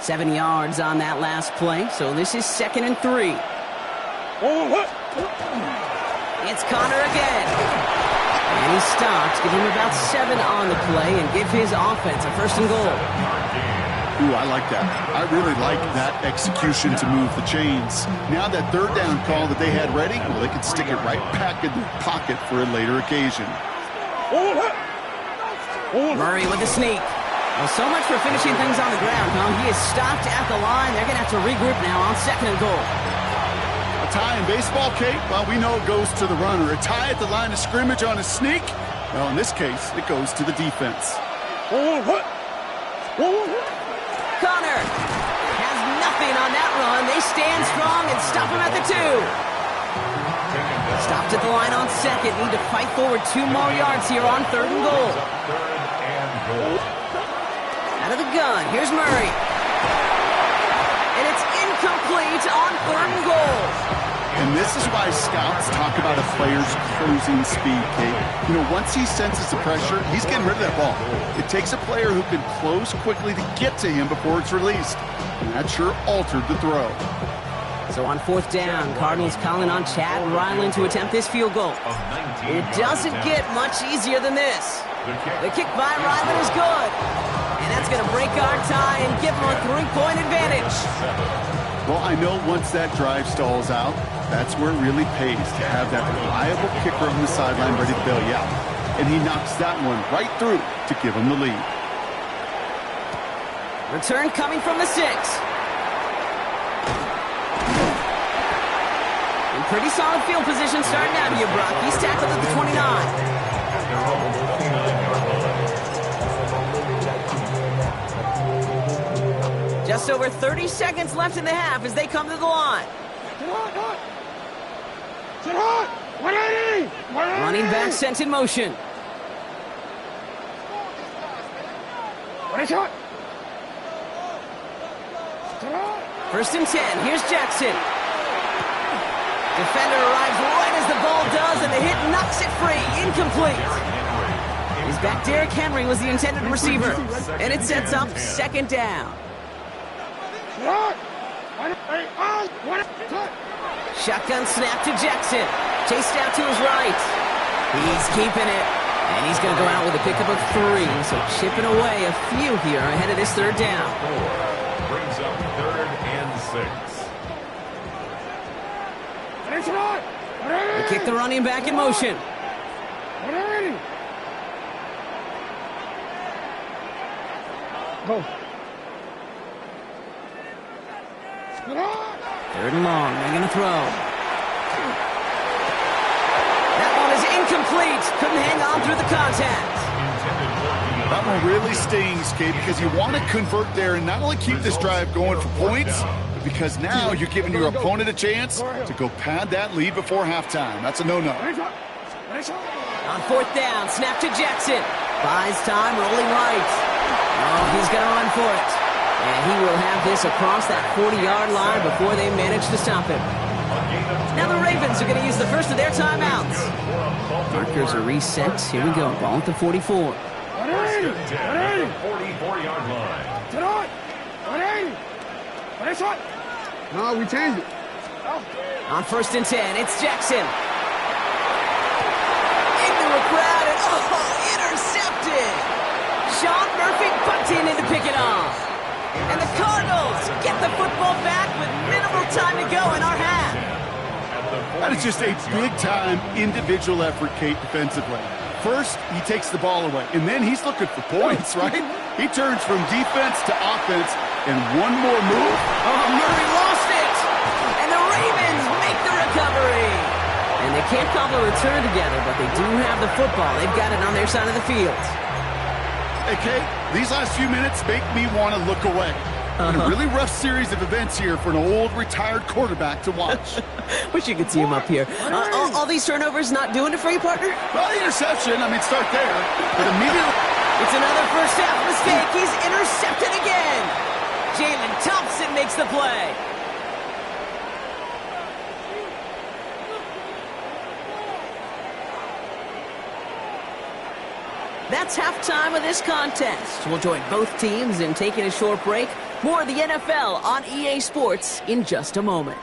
Seven yards on that last play, so this is 2nd and 3. It's Conner again. And he stops, give him about 7 on the play, and give his offense a first and goal. Ooh, I like that. I really like that execution to move the chains. Now that third down call that they had ready, well, they can stick it right back in their pocket for a later occasion. Murray with the sneak. Well, so much for finishing things on the ground, huh? He is stopped at the line. They're going to have to regroup now on 2nd and goal. A tie in baseball, Kate? Well, we know it goes to the runner. A tie at the line of scrimmage on a sneak? Well, in this case, it goes to the defense. Conner has nothing on that run. They stand strong and stop him at the 2. Stopped at the line on 2nd. Need to fight forward 2 more yards here on 3rd and goal. Out of the gun, here's Murray. And it's incomplete on 3rd and goal. And this is why scouts talk about a player's closing speed, Kate. You know, once he senses the pressure, he's getting rid of that ball. It takes a player who can close quickly to get to him before it's released. And that sure altered the throw. So on 4th down, Cardinals calling on Chad Ryland to attempt this field goal. It doesn't get much easier than this. The kick by Ryland is good. And that's going to break our tie and give them a 3-point advantage. Well, I know once that drive stalls out, that's where it really pays to have that reliable kicker on the sideline ready to bail you out. And he knocks that one right through to give him the lead. Return coming from the 6. In pretty solid field position starting out here, Brock. He's tackled at the 29. Just over 30 seconds left in the half as they come to the line. Running back sent in motion. First and 10. Here's Jackson. Defender arrives right as the ball does, and the hit knocks it free. Incomplete. He's back. Derrick Henry was the intended receiver, and it sets up 2nd down. Shotgun snap to Jackson. Chased out to his right. He's keeping it. And he's going to go out with a pickup of 3. So chipping away a few here ahead of this 3rd down. Brings up 3rd and 6. They kick the running back in motion. Go. 3rd and long. They're going to throw. That one is incomplete. Couldn't hang on through the contact. That one really stings, Kate, because you want to convert there and not only keep this drive going for points, but because now you're giving your opponent a chance to go pad that lead before halftime. That's a no-no. On fourth down, snap to Jackson. Buys time, rolling right. Oh, he's going to run for it. And he will have this across that 40-yard line before they manage to stop him. Now the Ravens are going to use the first of their timeouts. Markers are reset. Here we go. Ball at the 44. 44-yard line. No, we changed it. On first and 10, it's Jackson. Into a crowd and intercepted. Sean Murphy bunting in to pick it off. And the Cardinals get the football back with minimal time to go in our half. That is just a big-time individual effort, Kate, defensively. First, he takes the ball away, and then he's looking for points, right? He turns from defense to offense, and one more move. Oh, Murray lost it! And the Ravens make the recovery! And they can't cobble a return together, but they do have the football. They've got it on their side of the field. Hey, Kate, these last few minutes make me want to look away. A really rough series of events here for an old retired quarterback to watch. Wish you could see him up here. All these turnovers not doing it for you, partner? Well, the interception, start there. But immediately... It's another first half mistake. He's intercepted again. Jalen Thompson makes the play. That's halftime of this contest. We'll join both teams in taking a short break. More of the NFL on EA Sports in just a moment.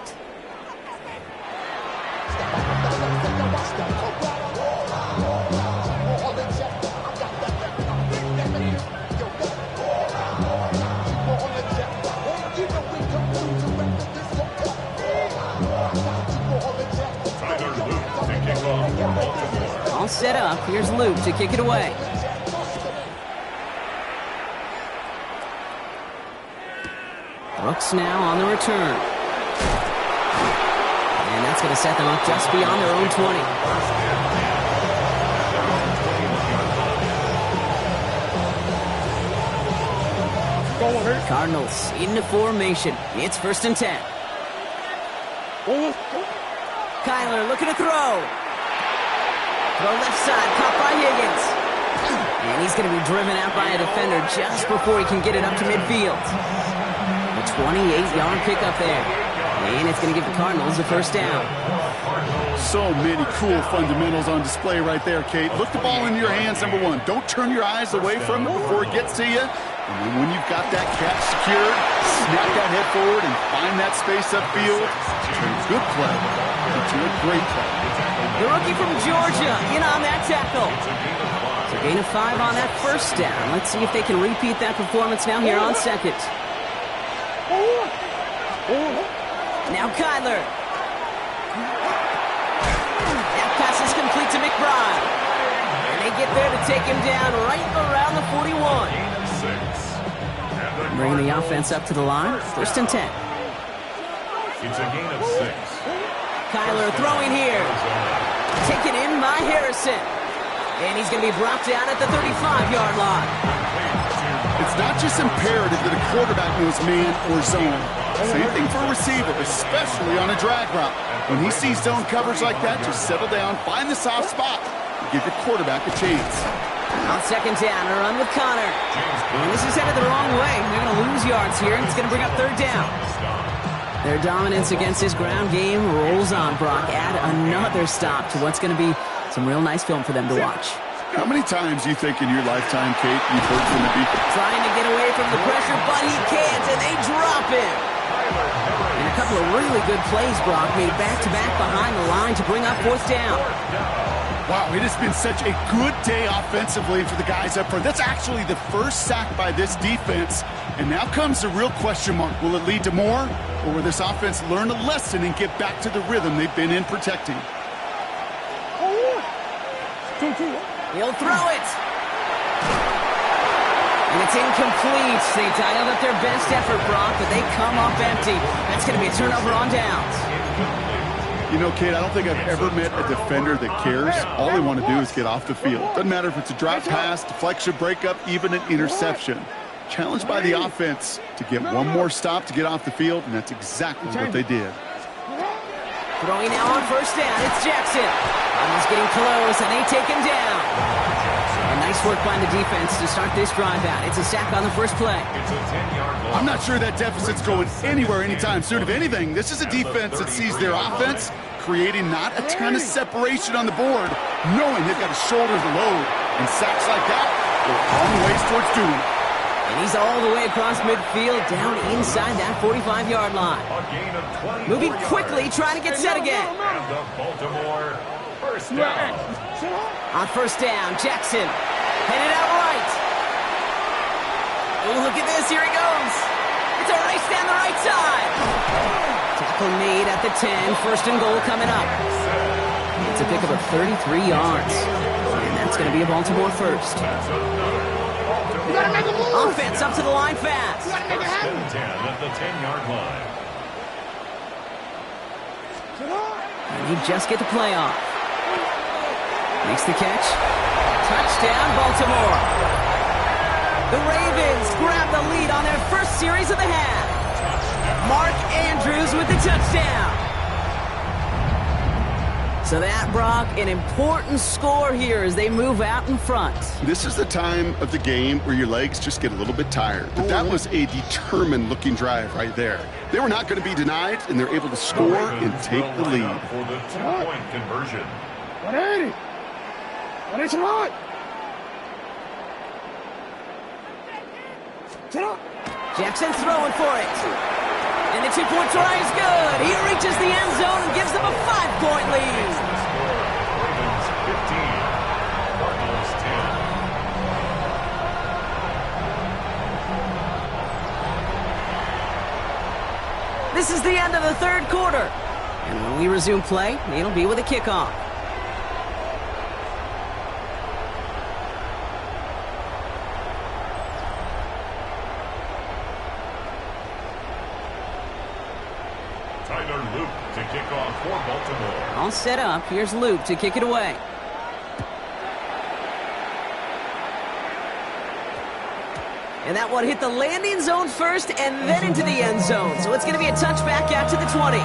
All set up. Here's Luke to kick it away. Brooks now on the return. And that's going to set them up just beyond their own 20. Cardinals into formation. It's first and 10. Kyler looking to throw. Throw left side, caught by Higgins. And he's going to be driven out by a defender just before he can get it up to midfield. A 28-yard pickup there. And it's going to give the Cardinals the first down. So many cool fundamentals on display right there, Kate. Look the ball in your hands, number one. Don't turn your eyes away from it before it gets to you. And then when you've got that catch secured, snap that head forward and find that space upfield. Turn a good play into a great play. The rookie from Georgia in on that tackle. So gain of 5 on that first down. Let's see if they can repeat that performance now here on second. Now Kyler. That pass is complete to McBride. And they get there to take him down right around the 41. Bringing the offense up to the line. First and 10. It's a gain of 6. Kyler throwing here. Taken in by Harrison. And he's going to be brought down at the 35-yard line. It's not just imperative that a quarterback knows man or zone. Same thing for a receiver, especially on a drag route. When he sees zone coverage like that, just settle down, find the soft spot, and give your quarterback a chance. On second down, a run with Connor. And this is headed the wrong way. They're going to lose yards here, and it's going to bring up third down. Their dominance against his ground game rolls on, Brock. Add another stop to what's going to be some real nice film for them to watch. How many times do you think in your lifetime, Kate, you've heard from the defense? Trying to get away from the pressure, but he can't, and they drop him. And a couple of really good plays, Brock, made back-to-back behind the line to bring up fourth down. Wow, it has been such a good day offensively for the guys up front. That's actually the first sack by this defense. And now comes the real question mark. Will it lead to more? Or will this offense learn a lesson and get back to the rhythm they've been in protecting? He'll throw it. And it's incomplete. They dialed up their best effort, Brock, but they come up empty. That's going to be a turnover on downs. You know, Kate, I don't think I've ever met a defender that cares. All they want to do is get off the field. Doesn't matter if it's a drop pass, deflection, breakup, even an interception. Challenged by the offense to get one more stop to get off the field, and that's exactly what they did. Throwing now on first down, it's Jackson. Almost getting close, and they take him down. And nice work by the defense to start this drive out. It's a sack on the first play. It's a 10-yard loss. I'm not sure that deficit's going anywhere anytime soon. If anything, this is a defense that sees their offense creating not a ton of separation on the board, knowing they've got to shoulder the load. And sacks like that go a long ways towards doing it. And he's all the way across midfield, down inside that 45-yard line. A gain of 24 Moving quickly, yards. trying to get set again. And the Baltimore first down. On first down, Jackson headed out right. Oh, look at this. Here he goes. It's a race down the right side. Tackle made at the 10. First and goal coming up. It's a pickup of 33 yards. And that's going to be a Baltimore first. You gotta make a move. Offense up to the line fast. You gotta make it First happen. and 10 at the 10-yard line. And you just get the play off. Makes the catch. Touchdown, Baltimore. The Ravens grab the lead on their first series of the half. Mark Andrews with the touchdown. So that, Brock, an important score here as they move out in front. This is the time of the game where your legs just get a little bit tired. But that was a determined-looking drive right there. They were not going to be denied, and they're able to score and take the lead. For the two-point conversion. 180. 180 right. Sit up. Jackson throwing for it. And the two-point try is good. He reaches the end zone and gives them a 5-point lead. Ravens 15, Cardinals 10. This is the end of the third quarter. And when we resume play, it'll be with a kickoff. Tyler Luke to kick off for Baltimore. All set up. Here's Luke to kick it away. And that one hit the landing zone first and then into the end zone. So it's going to be a touchback out to the 20.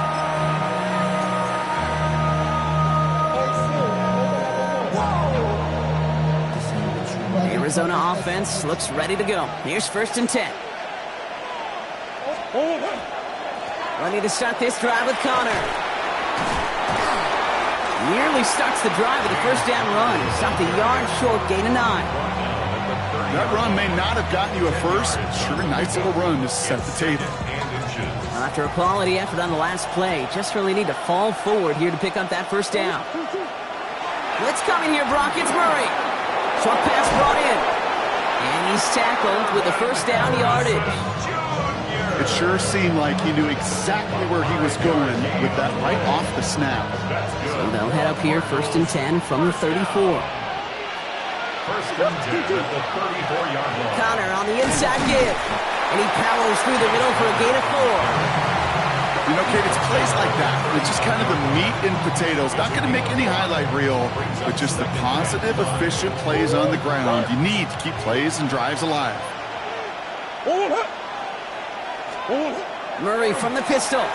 Arizona offense looks ready to go. Here's first and 10. Ready to start this drive with Connor. Nearly starts the drive with a first down run. Stopped a yard short, gain of 9. That run may not have gotten you a first, but sure, a nice little run to set the table. After a quality effort on the last play, just really need to fall forward here to pick up that first down. Blitz coming here, Brock. It's Murray. Short pass brought in. And he's tackled with the first down yardage. It sure seemed like he knew exactly where he was going with that right off the snap. So they'll head up here, first and 10 from the 34. First and 10 at the 34-yard line. Connor on the inside give. And he powers through the middle for a gain of 4. You know, Kate, it's plays like that. It's just kind of the meat and potatoes. Not going to make any highlight reel, but just the positive, efficient plays on the ground. You need to keep plays and drives alive. Murray from the pistol.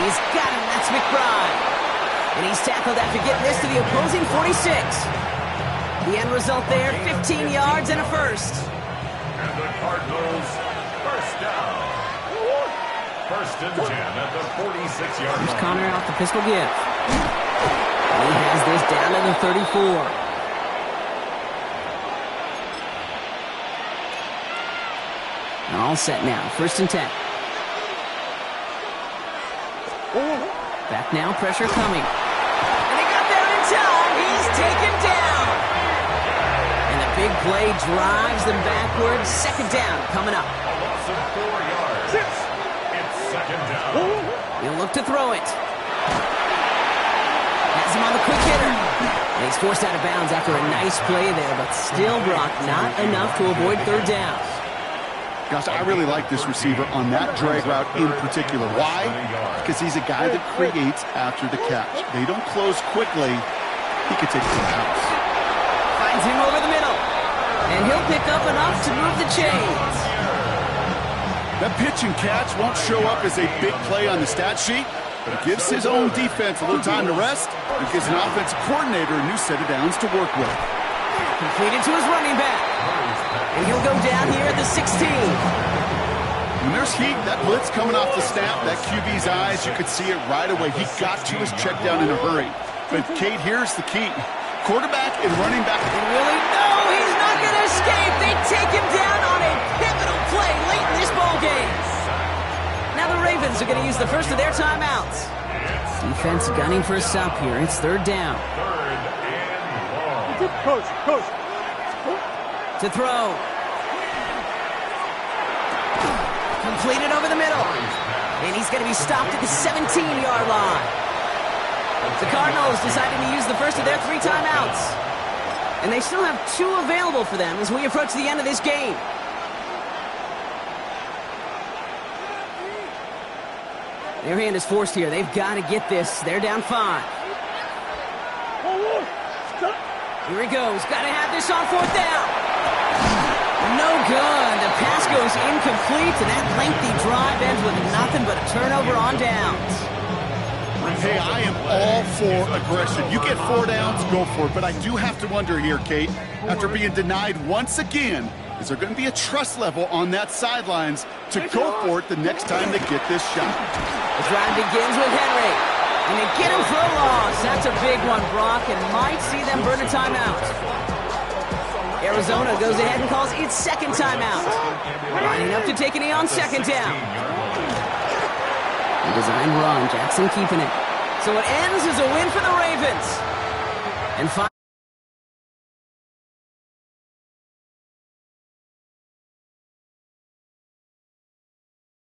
He's got him. That's McBride. And he's tackled after getting this to the opposing 46. The end result there, 15 yards and a first. And the Cardinals first down. First and 10 at the 46-yard line. Here's Connor off the pistol give. And he has this down to the 34. All set now, first and 10. Back now, pressure coming. And he got there in time. He's taken down. And the big play drives them backwards. Second down coming up. A loss of 4 yards. It's second down. He'll look to throw it. Has him on the quick hitter. And he's forced out of bounds after a nice play there, but still, Brock, not enough to avoid third down. Gosh, I really like this receiver on that drag route in particular. Why? Because he's a guy that creates after the catch. They don't close quickly. He could take it to the house. Finds him over the middle. And he'll pick up enough to move the chains. That pitch and catch won't show up as a big play on the stat sheet, but it gives his own defense a little time to rest. It gives an offensive coordinator a new set of downs to work with. Completed to his running back. And he'll go down here at the 16. When there's heat, that blitz coming off the snap, that QB's eyes, you could see it right away. He got to his check down in a hurry. But, Kate, here's the key. Quarterback and running back. Really? No, he's not going to escape. They take him down on a pivotal play late in this ball game. Now the Ravens are going to use the first of their timeouts. Defense gunning for a stop here. It's third down. Coach. To throw. Completed over the middle. And he's going to be stopped at the 17-yard line. The Cardinals decided to use the first of their 3 timeouts. And they still have 2 available for them as we approach the end of this game. Their hand is forced here. They've got to get this. They're down 5. Here he goes. Got to have this on 4th down. No good. The pass goes incomplete, and that lengthy drive ends with nothing but a turnover on downs. Hey, I am all for aggression. You get 4 downs, go for it. But I do have to wonder here, Kate, after being denied once again, is there going to be a trust level on that sidelines to go for it the next time they get this shot? The drive begins with Henry. And they get him for a loss. That's a big one, Brock, and might see them burn a timeout. Arizona goes ahead and calls its second timeout. Lining up to take a knee on 2nd down. The design run, Jackson keeping it. So it ends as a win for the Ravens. And 5